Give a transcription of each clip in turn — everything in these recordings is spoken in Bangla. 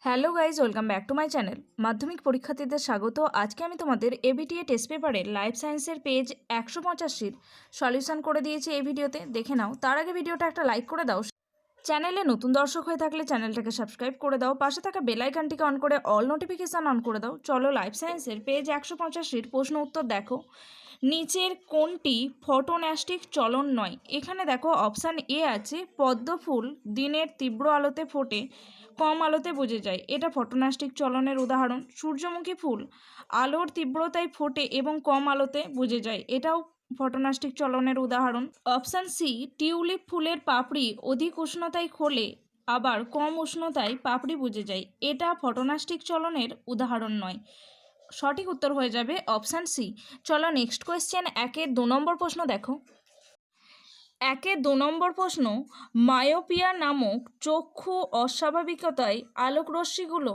Hello guys, welcome back to my channel. মাধ্যমিক পরীক্ষার্থীদের স্বাগত। আজকে আমি তোমাদের এবিটিএ টেস্ট পেপারের লাইফ সায়েন্সের পেজ 185 সলিউশন করে দিয়েছি এই ভিডিওতে, দেখে নাও। তার আগে ভিডিওটা একটা লাইক করে দাও। চ্যানেলে নতুন দর্শক হয়ে থাকলে চ্যানেলটাকে সাবস্ক্রাইব করে দাও, পাশে থাকা বেল আইকনটিকে অন করে অল নোটিফিকেশান অন করে দাও। চলো লাইফ সায়েন্সের পেজ 185 প্রশ্ন উত্তর দেখো। নিচের কোনটি ফটোন্যাস্টিক চলন নয়? এখানে দেখো অপশান এ আছে, পদ্ম ফুল দিনের তীব্র আলোতে ফোটে, কম আলোতে বুঝে যায়, এটা ফটোন্যাস্টিক চলনের উদাহরণ। সূর্যমুখী ফুল আলোর তীব্রতায় ফোটে এবং কম আলোতে বুঝে যায়, এটাও ফটোন্যাস্টিক চলনের উদাহরণ। অপশান সি, টিউলিপ ফুলের পাপড়ি অধিক উষ্ণতায় খোলে আবার কম উষ্ণতায় পাপড়ি বুঝে যায়, এটা ফটোন্যাস্টিক চলনের উদাহরণ নয়। সঠিক উত্তর হয়ে যাবে অপশান সি। চলো নেক্সট কোয়েশ্চেন, 1-2 নম্বর প্রশ্ন দেখো। 1-2 নম্বর প্রশ্ন, মায়োপিয়া নামক চক্ষু অস্বাভাবিকতায় আলোকরশ্মিগুলো,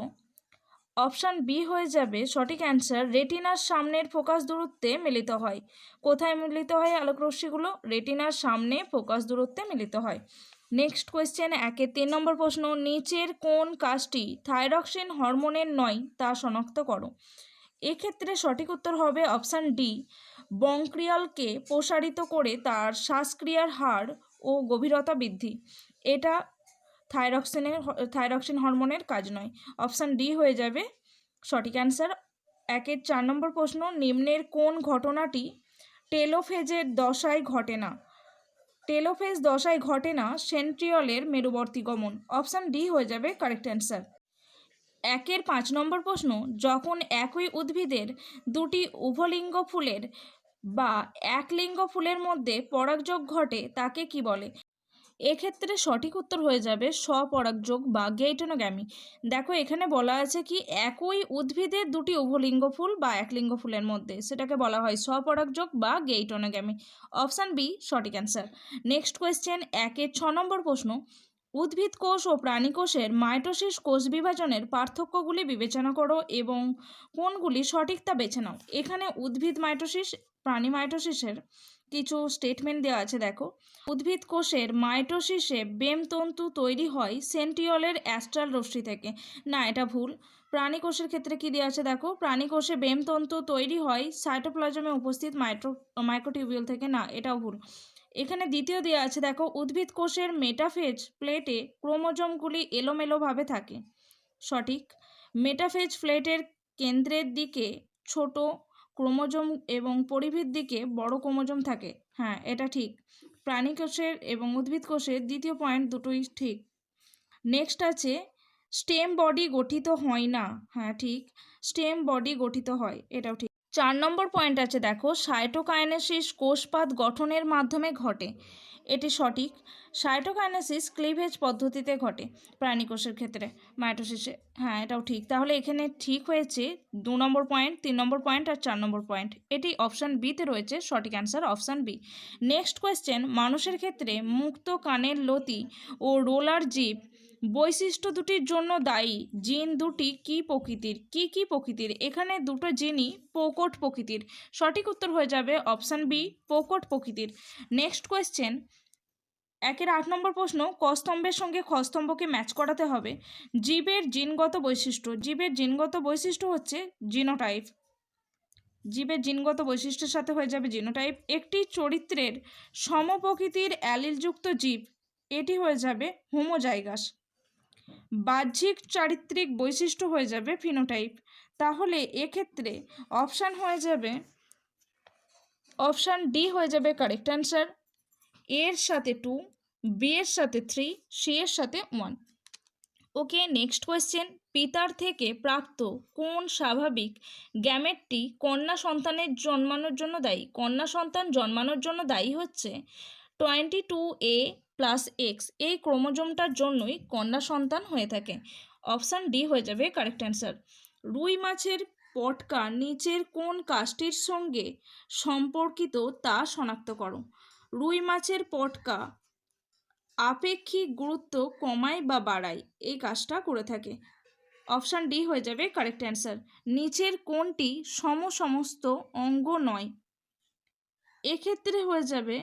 অপশান বি হয়ে যাবে সঠিক অ্যান্সার, রেটিনার সামনের ফোকাস দূরত্বে মিলিত হয়। কোথায় মিলিত হয় আলোকরশ্মিগুলো? রেটিনার সামনে ফোকাস দূরত্বে মিলিত হয়। নেক্সট কোয়েশ্চেন, 1-3 নম্বর প্রশ্ন, নিচের কোন কাজটি থাইরক্সিন হরমোনের নয় তা শনাক্ত করো। এক্ষেত্রে সঠিক উত্তর হবে অপশান ডি, বংক্রিয়ালকে প্রসারিত করে তার শ্বাসক্রিয়ার হার ও গভীরতা বৃদ্ধি, এটা থাইরক্সিন হরমোনের কাজ নয়। অপশান ডি হয়ে যাবে সঠিক অ্যান্সার। 1-4 নম্বর প্রশ্ন, নিম্নের কোন ঘটনাটি টেলোফেজের দশায় ঘটে না? টেলোফেজ দশায় ঘটে না সেন্ট্রিওলের মেরুবর্তী গমন, অপশান ডি হয়ে যাবে কারেক্ট অ্যান্সার। 1-5 নম্বর প্রশ্ন, যখন একই উদ্ভিদের দুটি উভলিঙ্গ ফুলের বা একলিঙ্গ ফুলের মধ্যে পরাগযোগ ঘটে তাকে কি বলে? এক্ষেত্রে সঠিক উত্তর হয়ে যাবে স্বপরাগযোগ বা গেইটোনোগ্যামি। দেখো এখানে বলা আছে কি, একই উদ্ভিদের দুটি উভলিঙ্গ ফুল বা একলিঙ্গ ফুলের মধ্যে, সেটাকে বলা হয় স্বপরাগযোগ বা গেইটোনোগ্যামি। অপশান বি সঠিক অ্যান্সার। নেক্সট কোয়েশ্চেন, 1-6 নম্বর প্রশ্ন, উদ্ভিদ কোষ ও প্রাণী কোষের মাইটোসিস কোষ বিভাজনের পার্থক্যগুলি বিবেচনা করো এবং কোনগুলি সঠিক তা বেছে নাও। এখানে উদ্ভিদ মাইটোসিস, প্রাণী মাইটোসিসের কিছু স্টেটমেন্ট দেওয়া আছে দেখো। উদ্ভিদ কোষের মাইটোসিসে বেমতন্তু তৈরি হয় সেন্ট্রিওলের অ্যাস্ট্রাল রশ্মি থেকে, না এটা ভুল। প্রাণী কোষের ক্ষেত্রে কি দেওয়া আছে দেখো, প্রাণী কোষে বেমতন্তু তৈরি হয় সাইটোপ্লাজমে উপস্থিত মাইক্রোটিউবিউল থেকে, না এটাও ভুল। এখানে দ্বিতীয় দেওয়া আছে দেখো, উদ্ভিদ কোষের মেটাফেজ প্লেটে ক্রোমোজোমগুলি এলোমেলোভাবে থাকে, সঠিক। মেটাফেজ প্লেটের কেন্দ্রের দিকে ছোট ক্রোমোজোম এবং পরিধির দিকে বড় ক্রোমোজোম থাকে, হ্যাঁ এটা ঠিক। প্রাণী কোষের এবং উদ্ভিদ কোষের দ্বিতীয় পয়েন্ট দুটোই ঠিক। নেক্সট আছে, স্টেম বডি গঠিত হয় না, হ্যাঁ ঠিক, স্টেম বডি গঠিত হয়, এটাও ঠিক। 4 নম্বর পয়েন্ট আছে দেখো, সাইটোকাইনেসিস কোষপাত গঠনের মাধ্যমে ঘটে, এটি সঠিক। সাইটোকাইনেসিস ক্লিভেজ পদ্ধতিতে ঘটে প্রাণী কোষের ক্ষেত্রে, মাইটোসিসে, হ্যাঁ এটাও ঠিক। তাহলে এখানে ঠিক হয়েছে 2 নম্বর পয়েন্ট, 3 নম্বর পয়েন্ট আর 4 নম্বর পয়েন্ট, এটি অপশান বিতে রয়েছে সঠিক answer, option B. Next question, মানুষের ক্ষেত্রে মুক্ত কানের লতি ও রোলার জিভ বৈশিষ্ট্য দুটির জন্য দায়ী জিন দুটি কি প্রকৃতির? কি প্রকৃতির? এখানে দুটো জিনই প্রকট প্রকৃতির, সঠিক উত্তর হয়ে যাবে অপশান বি, প্রকট প্রকৃতির। নেক্সট কোয়েশ্চেন, 1-8 নম্বর প্রশ্ন, ক স্তম্ভের সঙ্গে খ স্তম্ভকে ম্যাচ করাতে হবে। জীবের জিনগত বৈশিষ্ট্য, জীবের জিনগত বৈশিষ্ট্য হচ্ছে জিনোটাইপ, জীবের জিনগত বৈশিষ্ট্যের সাথে হয়ে যাবে জিনোটাইপ। একটি চরিত্রের সমপ্রকৃতির অ্যালিলযুক্ত জীব, এটি হয়ে যাবে হোমোজাইগাস। বাহ্যিক চারিত্রিক বৈশিষ্ট্য হয়ে যাবে ফিনোটাইপ। তাহলে এক্ষেত্রে অপশান হয়ে যাবে অপশান ডি হয়ে যাবে কারেক্ট অ্যান্সার। এর সাথে 2, বি এর সাথে 3, সি এর সাথে 1। ওকে নেক্সট কোয়েশ্চেন, পিতার থেকে প্রাপ্ত কোন স্বাভাবিক গ্যামেটটি কন্যা সন্তানের জন্মানোর জন্য দায়ী? কন্যা সন্তান জন্মানোর জন্য দায়ী হচ্ছে 22A+X, এই ক্রোমোজোমটার জন্যই কন্যা সন্তান হয়ে থাকে। অপশান ডি হয়ে যাবে কারেক্ট অ্যান্সার। রুই মাছের পটকা নিচের কোন কাজটির সঙ্গে সম্পর্কিত তা শনাক্ত করো। রুই মাছের পটকা আপেক্ষিক গুরুত্ব কমায় বা বাড়ায়, এই কাজটা করে থাকে। অপশান ডি হয়ে যাবে কারেক্ট অ্যান্সার। নিচের কোনটি সমস্ত অঙ্গ নয়? এক্ষেত্রে হয়ে যাবে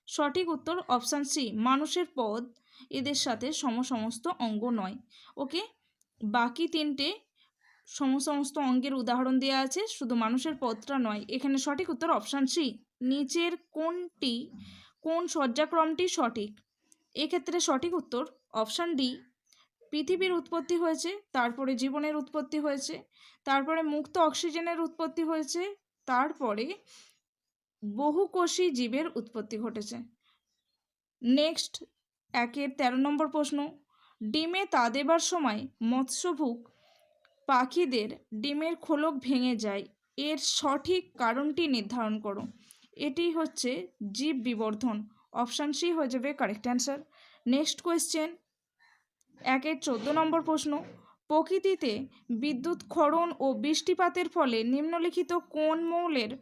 সঠিক উত্তর অপশান সি, মানুষের পদ এদের সাথে সমস্ত অঙ্গ নয়। ওকে বাকি তিনটে সমস্ত অঙ্গের উদাহরণ দেওয়া আছে, শুধু মানুষের পদটা নয়। এখানে সঠিক উত্তর অপশান সি। নিচের কোন সজ্জাক্রমটি সঠিক? এক্ষেত্রে সঠিক উত্তর অপশান ডি। পৃথিবীর উৎপত্তি হয়েছে, তারপরে জীবনের উৎপত্তি হয়েছে, তারপরে মুক্ত অক্সিজেনের উৎপত্তি হয়েছে, তারপরে বহুকোষী জীবের উৎপত্তি ঘটেছে। নেক্সট 1-এর 13 নম্বর প্রশ্ন, ডিমে তা দেবার সময় মৎস্যভুক পাখিদের ডিমের খোলক ভেঙে যায়, এর সঠিক কারণটি নির্ধারণ করো। এটি হচ্ছে জীব বিবর্ধন। অপশান সি হয়ে যাবে কারেক্ট অ্যান্সার। নেক্সট কোয়েশ্চেন 1-এর 14 নম্বর প্রশ্ন, প্রকৃতিতে বিদ্যুৎ ক্ষরণ ও বৃষ্টিপাতের ফলে নিম্নলিখিত কোন মৌলের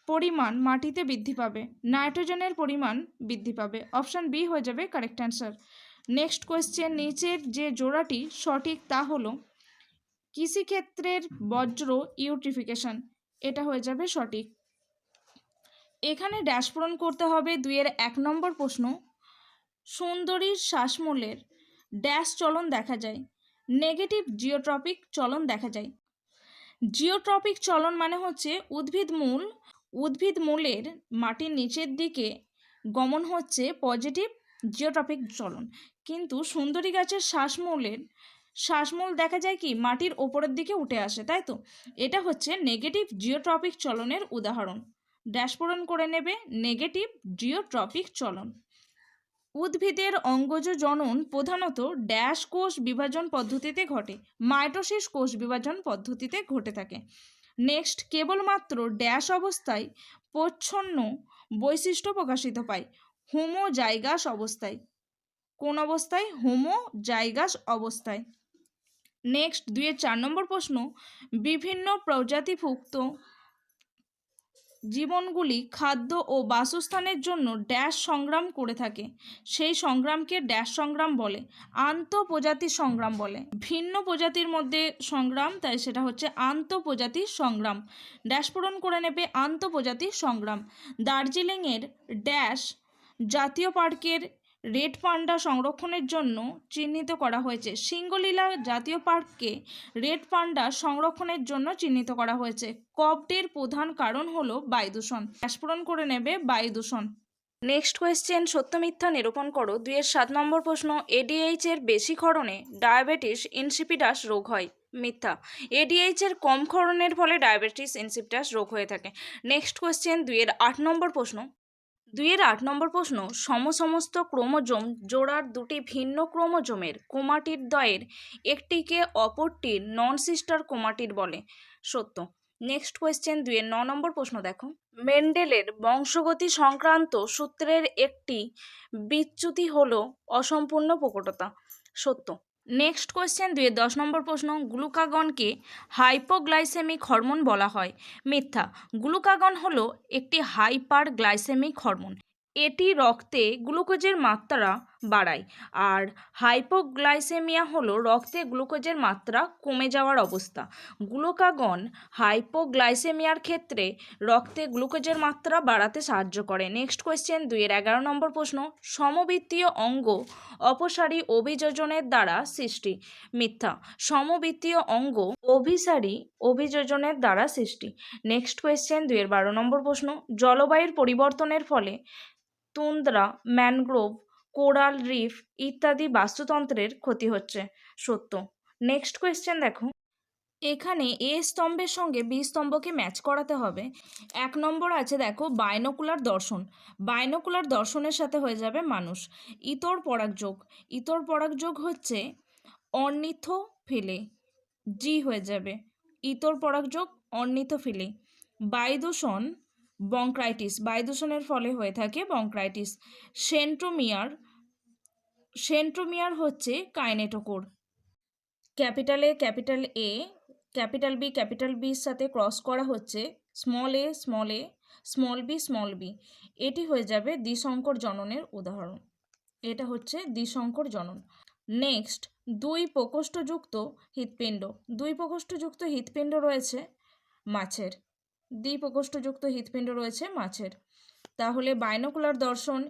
পরিমাণ মাটিতে বৃদ্ধি পাবে? নাইট্রোজেনের পরিমাণ বৃদ্ধি পাবে। অপশান বি হয়ে যাবে কারেক্ট অ্যান্সার। নেক্সট কোয়েশ্চেন, নিচের যে জোড়াটি সঠিক তা হলো কৃষিক্ষেত্রের বজ্র ইউট্রিফিকেশন, এটা হয়ে যাবে সঠিক। এখানে ড্যাশ পূরণ করতে হবে। 2-এর 1 নম্বর প্রশ্ন, সুন্দরীর শ্বাসমূলের ড্যাশ চলন দেখা যায়? নেগেটিভ জিওট্রপিক চলন দেখা যায়। জিওট্রপিক চলন মানে হচ্ছে উদ্ভিদ মূলের মাটির নিচের দিকে গমন হচ্ছে পজিটিভ জিওট্রপিক চলন, কিন্তু সুন্দরী গাছের শ্বাসমূল দেখা যায় কি মাটির ওপরের দিকে উঠে আসে, তাই তো? এটা হচ্ছে নেগেটিভ জিওট্রপিক চলনের উদাহরণ। ড্যাশ পূরণ করে নেবে নেগেটিভ জিওট্রপিক চলন। উদ্ভিদের অঙ্গজ জনন প্রধানত ড্যাশ কোষ বিভাজন পদ্ধতিতে ঘটে? মাইটোসিস কোষ বিভাজন পদ্ধতিতে ঘটে থাকে। নেক্সট, কেবলমাত্র ড্যাশ অবস্থায় প্রচ্ছন্ন বৈশিষ্ট্য প্রকাশিত পায়? হোমোজাইগাস অবস্থায়। কোন অবস্থায়? হোমোজাইগাস অবস্থায়। নেক্সট 2-এর 4 নম্বর প্রশ্ন, বিভিন্ন প্রজাতিভুক্ত জীবনগুলি খাদ্য ও বাসস্থানের জন্য ড্যাশ সংগ্রাম করে থাকে, সেই সংগ্রামকে ড্যাশ সংগ্রাম বলে? আন্তঃপ্রজাতি সংগ্রাম বলে। ভিন্ন প্রজাতির মধ্যে সংগ্রাম, তাই সেটা হচ্ছে আন্তঃপ্রজাতি সংগ্রাম। ড্যাশ পূরণ করে নেবে আন্তঃপ্রজাতি সংগ্রাম। দার্জিলিংয়ের ড্যাশ জাতীয় পার্কের রেড পান্ডা সংরক্ষণের জন্য চিহ্নিত করা হয়েছে? সিঙ্গলীলা জাতীয় পার্ককে রেড পান্ডা সংরক্ষণের জন্য চিহ্নিত করা হয়েছে। কবডের প্রধান কারণ হলো বায়ু দূষণ। ড্যাশ পূরণ করে নেবে বায়ু দূষণ। নেক্সট কোয়েশ্চেন, সত্য মিথ্যা নিরূপণ করো। 2-এর 7 নম্বর প্রশ্ন, এডিএইচ এর বেশি ক্ষরণে ডায়াবেটিস ইনসিপিডাস রোগ হয়? মিথ্যা। এডিএইচ এর কম ক্ষরণের ফলে ডায়াবেটিস ইনসিপিডাস রোগ হয়ে থাকে। নেক্সট কোয়েশ্চেন 2-এর 8 নম্বর প্রশ্ন, 2-এর 8 নম্বর প্রশ্ন, সমস্ত ক্রোমোজোম জোড়ার দুটি ভিন্ন ক্রোমোজোমের ক্রোমাটিড দ্বয়ের একটিকে অপরটির নন সিস্টার ক্রোমাটিড বলে? সত্য। নেক্সট কোয়েশ্চেন 2-এর 9 নম্বর প্রশ্ন দেখো, মেন্ডেলের বংশগতি সংক্রান্ত সূত্রের একটি বিচ্যুতি হলো অসম্পূর্ণ প্রকটতা। সত্য। নেক্সট কোয়েশ্চেন 2-এর 10 নম্বর প্রশ্ন, গ্লুকাগনকে হাইপোগ্লাইসেমিক হরমোন বলা হয়? মিথ্যা। গ্লুকাগন হলো একটি হাইপার গ্লাইসেমিক হরমোন, এটি রক্তে গ্লুকোজের মাত্রা বাড়ায়, আর হাইপোগ্লাইসেমিয়া হলো রক্তে গ্লুকোজের মাত্রা কমে যাওয়ার অবস্থা। গ্লুকাগন হাইপোগ্লাইসেমিয়ার ক্ষেত্রে রক্তে গ্লুকোজের মাত্রা বাড়াতে সাহায্য করে। নেক্সট কোয়েশ্চেন 2-এর 11 নম্বর প্রশ্ন, সমবৃত্তীয় অঙ্গ অপসারী অভিযোজনের দ্বারা সৃষ্টি? মিথ্যা। সমবৃত্তীয় অঙ্গ অভিসারী অভিযোজনের দ্বারা সৃষ্টি। নেক্সট কোয়েশ্চেন 2-এর 12 নম্বর প্রশ্ন, জলবায়ুর পরিবর্তনের ফলে তুন্দ্রা, ম্যানগ্রোভ, কোরাল রিফ ইত্যাদি বাস্তুতন্ত্রের ক্ষতি হচ্ছে? সত্য। নেক্সট কোয়েশ্চেন দেখো, এখানে এ স্তম্ভের সঙ্গে বি স্তম্ভকে ম্যাচ করাতে হবে। 1 নম্বর আছে দেখো বাইনোকুলার দর্শন। বাইনোকুলার দর্শনের সাথে হয়ে যাবে মানুষ। ইতর পরাগযোগ হচ্ছে অর্নিথোফিলি, জি হয়ে যাবে। ইতর পরাগযোগ অর্নিথোফিলি। বায়ুদূষণ বংক্রাইটিস, বায়ুদূষণের ফলে হয়ে থাকে বংক্রাইটিস। সেন্ট্রোমিয়ার হচ্ছে কাইনেটোকোর। ক্যাপিটাল এ, ক্যাপিটাল বির সাথে ক্রস করা হচ্ছে স্মল এ, স্মল বি। এটি হয়ে যাবে দ্বিসংকর জননের উদাহরণ। এটা হচ্ছে দ্বিসংকর জনন। নেক্সট, 2 প্রকোষ্ঠযুক্ত হৃৎপিণ্ড রয়েছে মাছের। দ্বিপ্রকোষ্ঠযুক্ত হৃৎপিণ্ড রয়েছে মাছের। তাহলে বাইনোকুলার দর্শন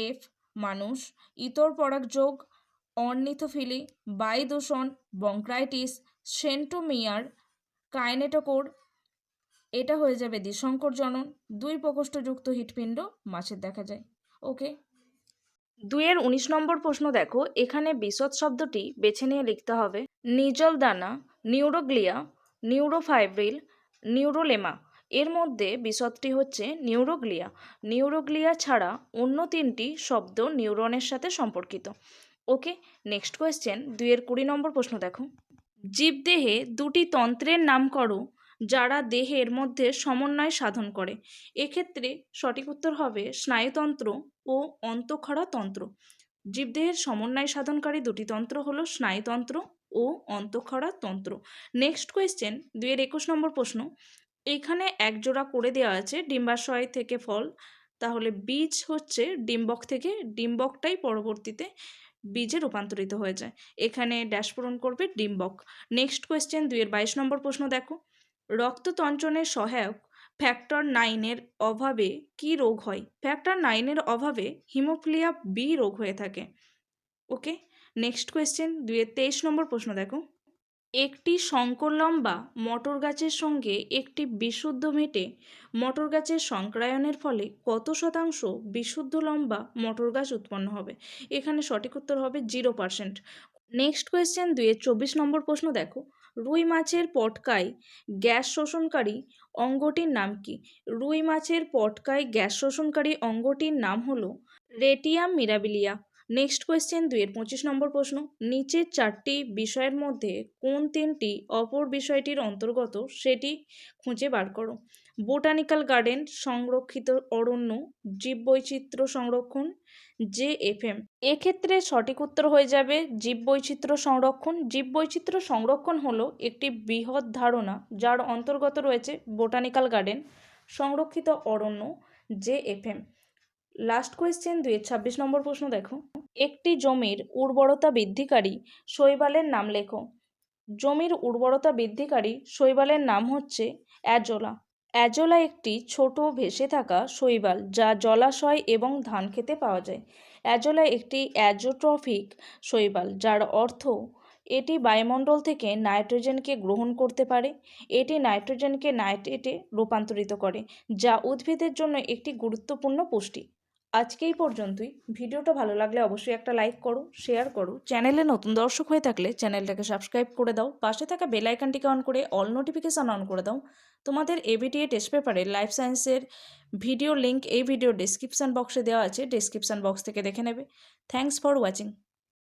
এফ মানুষ, ইতর পরাগযোগ অর্নিথোফিলি, বায়ুদূষণ বংক্রাইটিস, সেন্টোমিয়ার, কাইনেটোকোর, এটা হয়ে যাবে দ্বিসংকর জনন। 2 প্রকোষ্ঠযুক্ত হৃৎপিণ্ড মাছের দেখা যায়। ওকে, 2-19 নম্বর প্রশ্ন দেখো, এখানে বিশদ শব্দটি বেছে নিয়ে লিখতে হবে। নিজল দানা, নিউরোগ্লিয়া, নিউরোফাইব্রিল, নিউরোলেমা। এর মধ্যে বিশদটি হচ্ছে নিউরোগ্লিয়া। নিউরোগ্লিয়া ছাড়া অন্য 3টি শব্দ নিউরনের সাথে সম্পর্কিত। ওকে, নেক্সট কোয়েশ্চেন, 2-20 নম্বর প্রশ্ন দেখো। জীবদেহে 2টি তন্ত্রের নাম করো যারা দেহের মধ্যে সমন্বয় সাধন করে। এক্ষেত্রে সঠিক উত্তর হবে স্নায়ুতন্ত্র ও অন্তঃক্ষরা তন্ত্র। জীবদেহের সমন্বয় সাধনকারী 2টি তন্ত্র হলো স্নায়ুতন্ত্র ও অন্তঃক্ষরা তন্ত্র। নেক্সট কোয়েশ্চেন, 2-21 নম্বর প্রশ্ন। এখানে একজোড়া করে দেওয়া আছে ডিম্বাশয় থেকে ফল, তাহলে বীজ হচ্ছে ডিম্বক থেকে, ডিম্বকটাই পরবর্তীতে বীজে রূপান্তরিত হয়ে যায়। এখানে ড্যাশ পূরণ করবে ডিম্বক। নেক্সট কোয়েশ্চেন, 2-22 নম্বর প্রশ্ন দেখো। রক্ততঞ্চনের সহায়ক ফ্যাক্টর 9-এর অভাবে কি রোগ হয়? ফ্যাক্টর 9-এর অভাবে হিমোফিলিয়া বি রোগ হয়ে থাকে। ওকে, নেক্সট কোয়েশ্চেন, 2-23 নম্বর প্রশ্ন দেখো। একটি শঙ্কর লম্বা মটর গাছের সঙ্গে একটি বিশুদ্ধ মেটে মটর গাছের সংক্রায়নের ফলে কত শতাংশ বিশুদ্ধ লম্বা মটর গাছ উৎপন্ন হবে? এখানে সঠিক উত্তর হবে 0%। নেক্সট কোয়েশ্চেন, 2-24 নম্বর প্রশ্ন দেখো। রুই মাছের পটকায় গ্যাস শোষণকারী অঙ্গটির নাম কি? রুই মাছের পটকায় গ্যাস শোষণকারী অঙ্গটির নাম হলো রেটিয়াম মিরাবিলিয়া। নেক্সট কোয়েশ্চেন, 2-25 নম্বর প্রশ্ন। নিচের 4টি বিষয়ের মধ্যে কোন 3টি অপর বিষয়টির অন্তর্গত সেটি খুঁজে বার করো। বোটানিক্যাল গার্ডেন, সংরক্ষিত অরণ্য, জীববৈচিত্র্য সংরক্ষণ, JFM। এক্ষেত্রে সঠিক উত্তর হয়ে যাবে জীববৈচিত্র্য সংরক্ষণ। জীববৈচিত্র্য সংরক্ষণ হলো একটি বৃহৎ ধারণা যার অন্তর্গত রয়েছে বোটানিক্যাল গার্ডেন, সংরক্ষিত অরণ্য, JFM। লাস্ট কোয়েশ্চেন, 2-26 নম্বর প্রশ্ন দেখো। একটি জমির উর্বরতা বৃদ্ধিকারী শৈবালের নাম লেখো। জমির উর্বরতা বৃদ্ধিকারী শৈবালের নাম হচ্ছে অ্যাজোলা। অ্যাজোলা একটি ছোট ভেসে থাকা শৈবাল যা জলাশয় এবং ধান খেতে পাওয়া যায়। অ্যাজোলা একটি অ্যাজোট্রফিক শৈবাল, যার অর্থ এটি বায়ুমণ্ডল থেকে নাইট্রোজেনকে গ্রহণ করতে পারে। এটি নাইট্রোজেনকে নাইট্রেটে রূপান্তরিত করে, যা উদ্ভিদের জন্য একটি গুরুত্বপূর্ণ পুষ্টি। আজকে এই পর্যন্তই। ভিডিওটা ভালো লাগলে অবশ্যই একটা লাইক করো, শেয়ার করো। চ্যানেলে নতুন দর্শক হয়ে থাকলে চ্যানেলটাকে সাবস্ক্রাইব করে দাও। পাশে থাকা বেল আইকনটিকে অন করে অল নোটিফিকেশান অন করে দাও। তোমাদের ABTA টেস্ট পেপারে লাইফ সায়েন্সের ভিডিও লিঙ্ক এই ভিডিও ডেসক্রিপশান বক্সে দেওয়া আছে, ডেসক্রিপশান বক্স থেকে দেখে নেবে। Thanks for watching.